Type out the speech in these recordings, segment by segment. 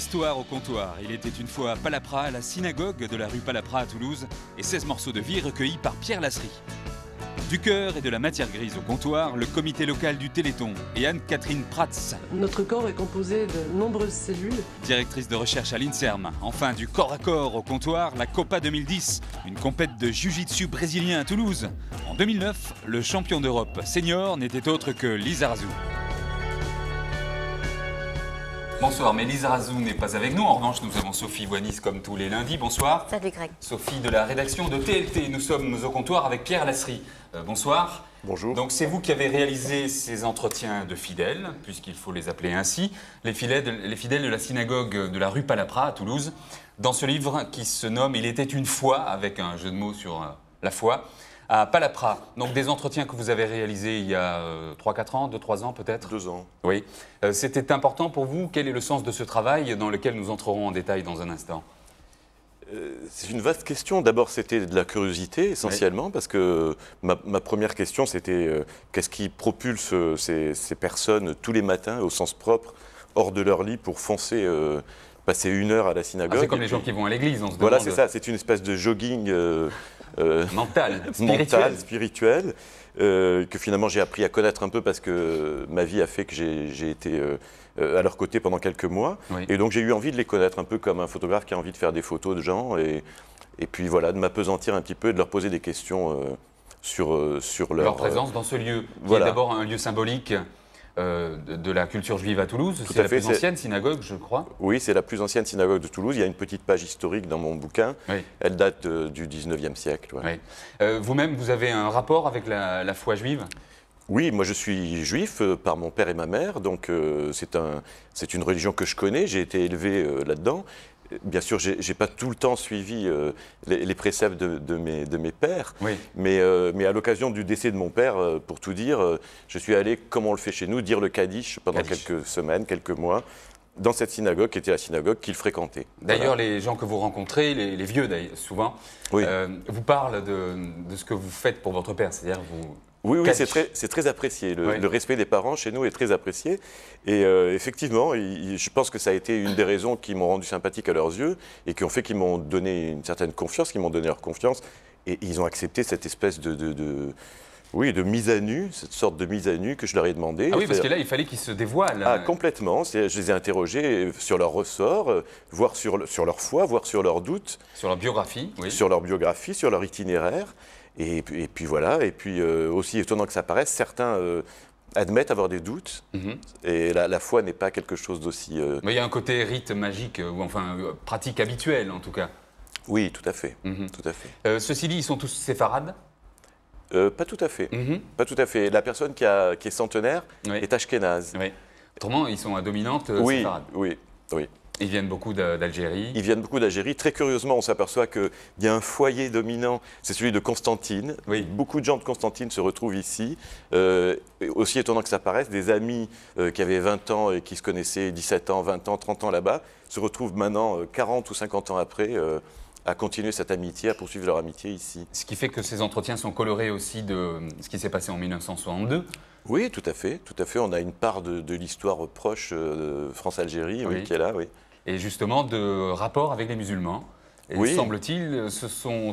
Histoire au comptoir. Il était une fois à Palapra, à la synagogue de la rue Palapra à Toulouse, et 16 morceaux de vie recueillis par Pierre Lasserie. Du cœur et de la matière grise au comptoir, le comité local du Téléthon et Anne-Catherine Prats, Notre corps est composé de nombreuses cellules. directrice de recherche à l'INSERM. Enfin, du corps à corps au comptoir, la Copa 2010, une compète de jiu-jitsu brésilien à Toulouse. En 2009, le champion d'Europe senior n'était autre que Lizarazu. Bonsoir, mais Lizarazu n'est pas avec nous. En revanche, nous avons Sophie Voinis comme tous les lundis. Bonsoir. Salut Greg. Sophie de la rédaction de TLT. Nous sommes au comptoir avec Pierre Lasserie. Bonsoir. Bonjour. Donc c'est vous qui avez réalisé ces entretiens de fidèles, puisqu'il faut les appeler ainsi, les fidèles de la synagogue de la rue Palapra à Toulouse, dans ce livre qui se nomme « Il était une fois », avec un jeu de mots sur la foi, à Palapra. Donc des entretiens que vous avez réalisés il y a 3-4 ans, 2-3 ans peut-être ? 2 ans. Oui. C'était important pour vous. Quel est le sens de ce travail dans lequel nous entrerons en détail dans un instant ? C'est une vaste question. D'abord, c'était de la curiosité essentiellement, parce que ma première question, c'était qu'est-ce qui propulse ces personnes tous les matins, au sens propre, hors de leur lit pour foncer, passer 1 heure à la synagogue. C'est comme les gens qui vont à l'église, on se demande. Voilà, c'est ça. C'est une espèce de jogging mental, spirituel, que finalement j'ai appris à connaître un peu parce que ma vie a fait que j'ai été à leur côté pendant quelques mois. Oui. Et donc j'ai eu envie de les connaître un peu comme un photographe qui a envie de faire des photos de gens. Et puis voilà, de m'appesantir un petit peu et de leur poser des questions sur leur présence dans ce lieu, qui est d'abord un lieu symbolique de la culture juive à Toulouse. C'est la plus ancienne synagogue, je crois. Oui, c'est la plus ancienne synagogue de Toulouse. Il y a une petite page historique dans mon bouquin. Oui. Elle date du 19e siècle. Ouais. Oui. Vous-même, vous avez un rapport avec la foi juive ? Oui, moi je suis juif par mon père et ma mère, donc c'est une religion que je connais, j'ai été élevé là-dedans. Bien sûr, je n'ai pas tout le temps suivi les préceptes de mes pères, oui. mais à l'occasion du décès de mon père, pour tout dire, je suis allé, comme on le fait chez nous, dire le Kaddish pendant quelques semaines, quelques mois, dans cette synagogue qui était la synagogue qu'il fréquentait. D'ailleurs, voilà. Les gens que vous rencontrez, les vieux souvent, oui. Vous parlent de ce que vous faites pour votre père, c'est-à-dire vous... Oui, c'est très apprécié. Le respect des parents chez nous est très apprécié. Et effectivement, je pense que ça a été une des raisons qui m'ont rendu sympathique à leurs yeux et qui ont fait qu'ils m'ont donné une certaine confiance, qu'ils m'ont donné leur confiance. Et ils ont accepté cette espèce de mise à nu, cette sorte de mise à nu que je leur ai demandé. Ah oui, parce que là, il fallait qu'ils se dévoilent. Ah, complètement. Je les ai interrogés sur leur ressort, voir sur leur foi, voir sur leurs doutes. Sur leur biographie, oui. Sur leur biographie, sur leur itinéraire. Et puis voilà, et puis aussi étonnant que ça paraisse, certains admettent avoir des doutes, et la foi n'est pas quelque chose d'aussi... Mais il y a un côté rite magique, ou enfin pratique habituelle en tout cas. Oui, tout à fait. Tout à fait. Ceci dit, ils sont tous séfarades ? Pas tout à fait. Pas tout à fait. La personne qui est centenaire est ashkénaze. Oui. Autrement, ils sont à dominante séfarade. Oui. Ils viennent beaucoup d'Algérie. Ils viennent beaucoup d'Algérie. Très curieusement, on s'aperçoit qu'il y a un foyer dominant, c'est celui de Constantine. Oui. Beaucoup de gens de Constantine se retrouvent ici. Aussi étonnant que ça paraisse, des amis qui avaient 20 ans et qui se connaissaient 17 ans, 20 ans, 30 ans là-bas, se retrouvent maintenant, 40 ou 50 ans après, à continuer cette amitié, à poursuivre leur amitié ici. Ce qui fait que ces entretiens sont colorés aussi de ce qui s'est passé en 1962. Oui, tout à fait. On a une part de l'histoire proche France-Algérie qui est là, oui. Et justement, de rapports avec les musulmans. Et semble-t-il, ce sont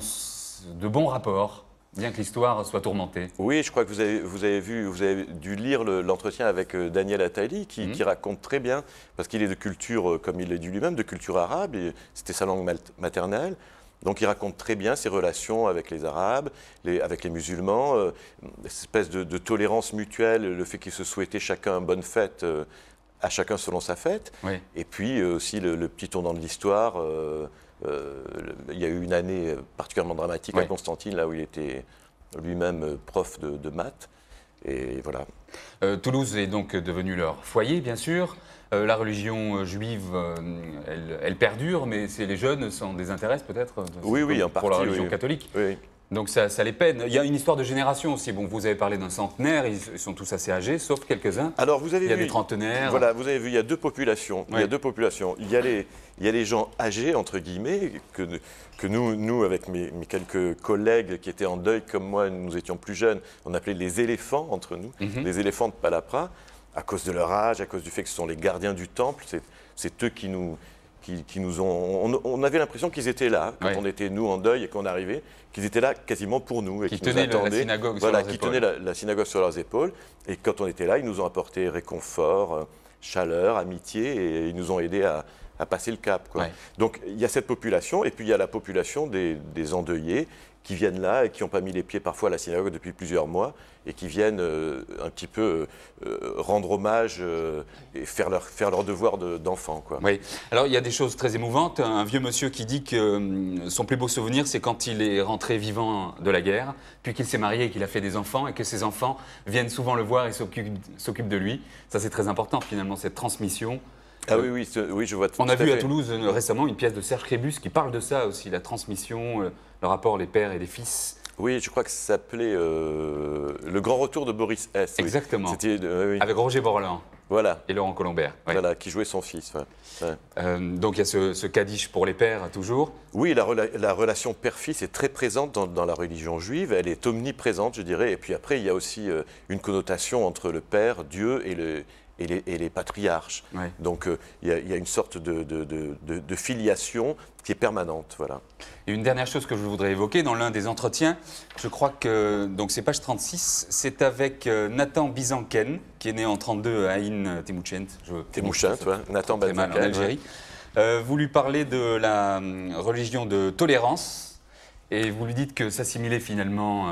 de bons rapports, bien que l'histoire soit tourmentée. Oui, je crois que vous avez dû lire l'entretien avec Daniel Attali, qui raconte très bien, parce qu'il est de culture, comme il l'a dit lui-même, de culture arabe, c'était sa langue maternelle. Donc il raconte très bien ses relations avec les Arabes, avec les musulmans, cette espèce de tolérance mutuelle, le fait qu'ils se souhaitaient chacun bonne fête, à chacun selon sa fête. Oui. Et puis aussi le petit tournant de l'histoire. Il y a eu une année particulièrement dramatique à Constantine, là où il était lui-même prof de maths. Et voilà. Toulouse est donc devenue leur foyer, bien sûr. La religion juive, elle perdure, mais les jeunes s'en désintéressent peut-être pour la religion catholique. Oui. Donc ça les peine. Il y a une histoire de génération aussi. Bon, vous avez parlé d'un centenaire, ils sont tous assez âgés, sauf quelques-uns. Alors vous avez il y a des trentenaires. Voilà, vous avez vu, il y a deux populations. Il y a deux populations. Il y a les gens âgés, entre guillemets, que nous avec mes quelques collègues qui étaient en deuil comme moi, nous étions plus jeunes, on appelait les éléphants entre nous, les éléphants de Palapra, à cause de leur âge, à cause du fait que ce sont les gardiens du temple. C'est eux qui nous qui nous ont... On avait l'impression qu'ils étaient là, quand on était, nous, en deuil et qu'on arrivait, qu'ils étaient là quasiment pour nous. Et qui tenaient la synagogue sur leurs épaules. Qui tenaient la synagogue sur leurs épaules. Et quand on était là, ils nous ont apporté réconfort, chaleur, amitié, et ils nous ont aidés à passer le cap, quoi. Donc il y a cette population, et puis il y a la population des endeuillés qui viennent là et qui n'ont pas mis les pieds parfois à la synagogue depuis plusieurs mois et qui viennent un petit peu rendre hommage et faire leur devoir d'enfant, quoi. Oui. Alors il y a des choses très émouvantes. Un vieux monsieur qui dit que son plus beau souvenir, c'est quand il est rentré vivant de la guerre, puis qu'il s'est marié et qu'il a fait des enfants, et que ses enfants viennent souvent le voir et s'occupent de lui. Ça, c'est très important, finalement, cette transmission. Ah oui, je vois tout à fait. On a vu à Toulouse récemment une pièce de Serge Crébus qui parle de ça aussi, la transmission, le rapport les pères et les fils. Oui, je crois que ça s'appelait Le Grand Retour de Boris S. Exactement, oui. Avec Roger Borland. Voilà. Et Laurent Colombert. Voilà, qui jouait son fils. Donc il y a ce Kaddish pour les pères, toujours. Oui, la relation père-fils est très présente dans la religion juive. Elle est omniprésente, je dirais. Et puis après, il y a aussi une connotation entre le père, Dieu, et les patriarches. Donc il y a une sorte de filiation qui est permanente. Voilà. Et une dernière chose que je voudrais évoquer, dans l'un des entretiens, je crois que, donc c'est page 36, c'est avec Nathan Bizanken, qui est né en 1932 à Ain Temouchent. Nathan Bizanken. En Algérie. Vous lui parlez de la religion de tolérance, et vous lui dites que s'assimiler finalement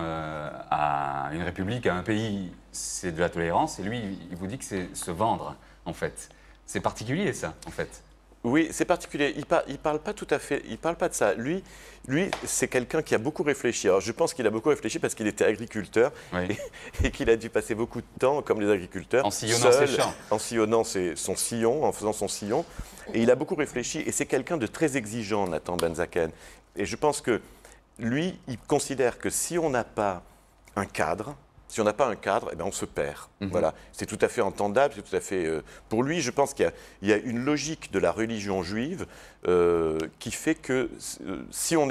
à une république, à un pays, c'est de la tolérance, et lui, il vous dit que c'est se vendre, en fait. C'est particulier, ça, en fait. Oui, c'est particulier. Il parle pas tout à fait. Il parle pas de ça. Lui, c'est quelqu'un qui a beaucoup réfléchi. Alors, je pense qu'il a beaucoup réfléchi parce qu'il était agriculteur et qu'il a dû passer beaucoup de temps, comme les agriculteurs, en sillonnant ses champs, en sillonnant son sillon, en faisant son sillon. Et il a beaucoup réfléchi. Et c'est quelqu'un de très exigeant, Nathan Benzaken. Et je pense que lui, il considère que si on n'a pas un cadre, eh bien on se perd. Voilà. C'est tout à fait entendable, c'est tout à fait... pour lui, je pense qu'il y a une logique de la religion juive qui fait que si on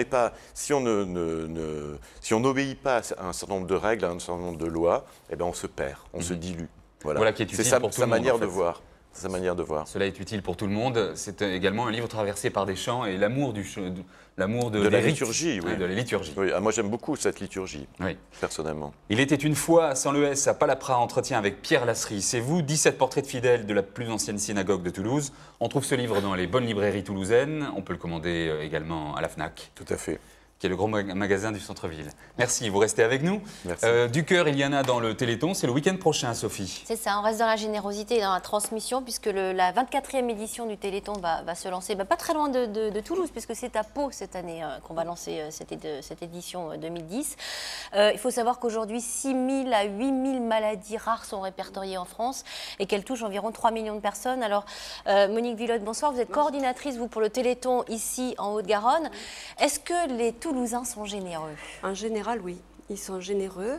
n'obéit pas à un certain nombre de règles, à un certain nombre de lois, eh bien on se perd, on se dilue. Voilà qui est utile pour tout le monde, manière de voir. Sa manière de voir. Cela est utile pour tout le monde. C'est également un livre traversé par des chants et l'amour de la liturgie. Oui. De la liturgie. Oui, moi j'aime beaucoup cette liturgie, personnellement. Il était une fois, sans le S, à Palapra, entretien avec Pierre Lasserie. C'est vous, 17 portraits de fidèles de la plus ancienne synagogue de Toulouse. On trouve ce livre dans les bonnes librairies toulousaines. On peut le commander également à la FNAC. Tout à fait. Qui est le grand magasin du centre-ville. Merci, vous restez avec nous. Merci. Du cœur, il y en a dans le Téléthon, c'est le week-end prochain, Sophie. C'est ça, on reste dans la générosité et dans la transmission, puisque la 24e édition du Téléthon va se lancer, pas très loin de Toulouse, puisque c'est à Pau cette année qu'on va lancer cette édition 2010. Il faut savoir qu'aujourd'hui, 6 000 à 8 000 maladies rares sont répertoriées en France et qu'elles touchent environ 3 millions de personnes. Alors, Monique Villotte, bonsoir, vous êtes coordinatrice, vous, pour le Téléthon ici en Haute-Garonne. Est-ce que les Toulousains sont généreux? En général, oui. Ils sont généreux.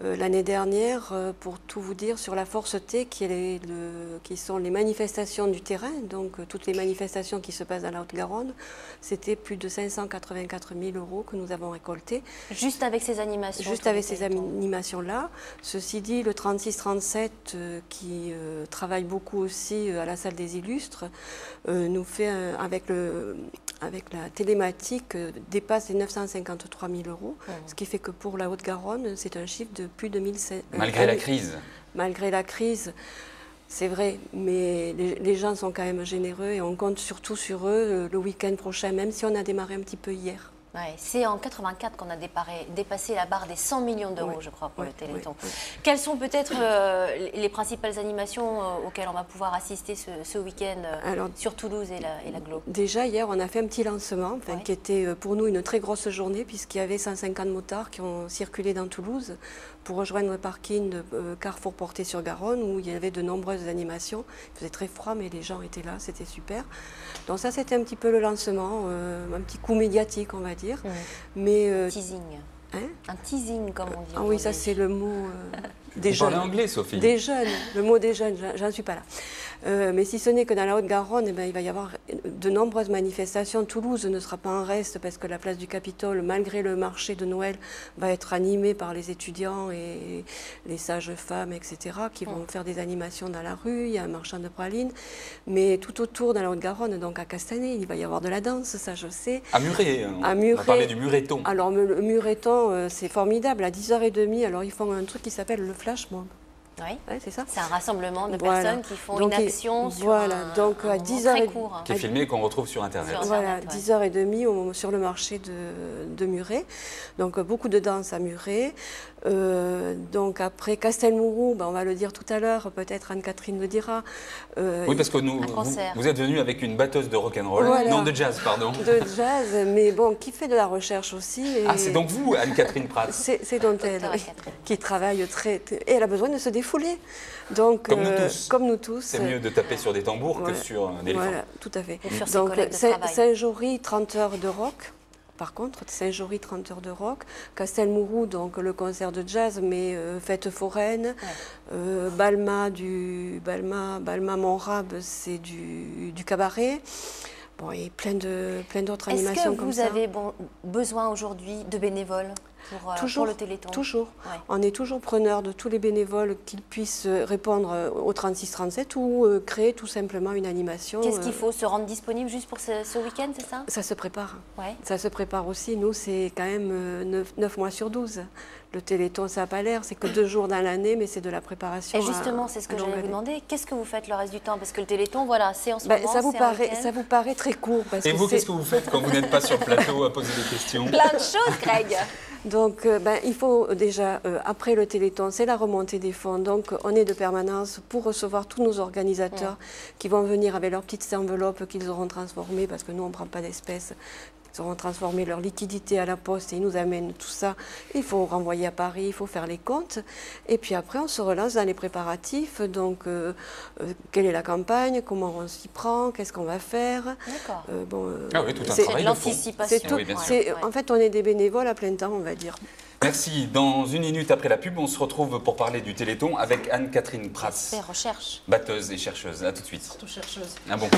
L'année dernière, pour tout vous dire, sur la Force T, qui sont les manifestations du terrain, donc toutes les manifestations qui se passent dans la Haute-Garonne, c'était plus de 584 000 € que nous avons récoltés. Juste avec ces animations? Juste avec ces animations-là. Ceci dit, le 36-37, qui travaille beaucoup aussi à la Salle des Illustres, nous fait, avec la télématique, dépasse les 953 000 €, ce qui fait que pour la Haute-Garonne, c'est un chiffre de plus de 1700. Malgré la crise. Malgré la crise, c'est vrai, mais les gens sont quand même généreux et on compte surtout sur eux le week-end prochain, même si on a démarré un petit peu hier. Ouais, c'est en 84 qu'on a dépassé la barre des 100 millions d'euros, je crois, pour le Téléthon. Quelles sont peut-être les principales animations auxquelles on va pouvoir assister ce week-end sur Toulouse et la Glo? Déjà, hier, on a fait un petit lancement qui était pour nous une très grosse journée, puisqu'il y avait 150 motards qui ont circulé dans Toulouse pour rejoindre le parking de Carrefour Portet-sur-Garonne, où il y avait de nombreuses animations. Il faisait très froid, mais les gens étaient là, c'était super. Donc ça, c'était un petit peu le lancement, un petit coup médiatique, on va dire. Mais teasing. Hein? Un teasing, comme on dit. Ah oui, ça c'est le mot Des Vous jeunes. parlez anglais, Sophie? Des jeunes, le mot des jeunes, j'en suis pas là. Mais si ce n'est que dans la Haute-Garonne, eh ben, il va y avoir de nombreuses manifestations. Toulouse ne sera pas en reste parce que la place du Capitole, malgré le marché de Noël, va être animée par les étudiants et les sages-femmes, etc., qui vont faire des animations dans la rue. Il y a un marchand de pralines. Mais tout autour, dans la Haute-Garonne, donc à Castanet, il va y avoir de la danse, ça je sais. À Muret, À on Muret. va parler du Mureton. Alors, le Mureton, c'est formidable. À 10h30, alors ils font un truc qui s'appelle le flash mob. Oui. Ouais, c'est ça. C'est un rassemblement de Voilà. personnes qui font Donc, une action sur voilà. Donc, un à moment 10 heures très et- court. Qui est filmé et qu'on retrouve sur Internet. Sur Voilà, Internet, ouais. 10h30 sur le marché de Muret. Donc beaucoup de danse à Muret. Donc après Castelmourou, ben, on va le dire tout à l'heure, peut-être Anne-Catherine le dira. Oui, parce que nous, Un concert. vous êtes venu avec une batteuse de rock'n'roll, Voilà. non de jazz, pardon. De jazz, mais bon, qui fait de la recherche aussi. Et Ah, c'est donc vous, Anne-Catherine Pratt. C'est donc elle, Docteur oui, Anne-Catherine. qui travaille et elle a besoin de se défouler. Donc, Comme nous tous. Comme nous tous. C'est mieux de taper sur des tambours Voilà. que sur un éléphant. Voilà, tout à fait. Et sur ses Donc, collègues de travail. Saint-Jory, 30 heures de rock. Par contre, Saint-Jory, 30 heures de rock. Castelmourou, donc le concert de jazz, mais fête foraine. Balma Montrab, c'est du cabaret. Bon, et plein d'autres Est-ce animations que comme vous ça. avez besoin aujourd'hui de bénévoles pour le Téléthon? Toujours. Ouais. On est toujours preneur de tous les bénévoles qui puissent répondre au 36-37 ou créer tout simplement une animation. Qu'est-ce qu'il faut se rendre disponible juste pour ce week-end, c'est ça? Ça se prépare. Ouais. Ça se prépare aussi. Nous, c'est quand même 9 mois sur 12. Le Téléthon, ça n'a pas l'air. C'est que 2 jours dans l'année, mais c'est de la préparation. Et justement, c'est ce que à longue j'allais vous année. demander. Qu'est-ce que vous faites le reste du temps? Parce que le Téléthon, voilà, c'est en ce Ben, moment, ça c'est un vous paraît très court. Parce Et que vous, c'est- qu'est-ce que vous faites quand vous n'êtes pas sur le plateau à poser des questions? plein de choses, Greg. Donc, il faut déjà, après le Téléthon, c'est la remontée des fonds. Donc, on est de permanence pour recevoir tous nos organisateurs qui vont venir avec leurs petites enveloppes qu'ils auront transformées, parce que nous, on ne prend pas d'espèces. Ils auront transformé leur liquidité à la poste et ils nous amènent tout ça. Il faut renvoyer à Paris, il faut faire les comptes. Et puis après, on se relance dans les préparatifs. Donc, quelle est la campagne? Comment on s'y prend? Qu'est-ce qu'on va faire? D'accord. Ah oui, tout un c'est- travail de de fond. l'anticipation. C'est tout. Oui, bien sûr. C'est- En fait, on est des bénévoles à plein temps, on va dire. Merci. Dans une minute après la pub, on se retrouve pour parler du Téléthon avec Anne-Catherine Pratt, C'est recherche. batteuse et chercheuse. À tout de suite. Surtout chercheuse. Ah bon?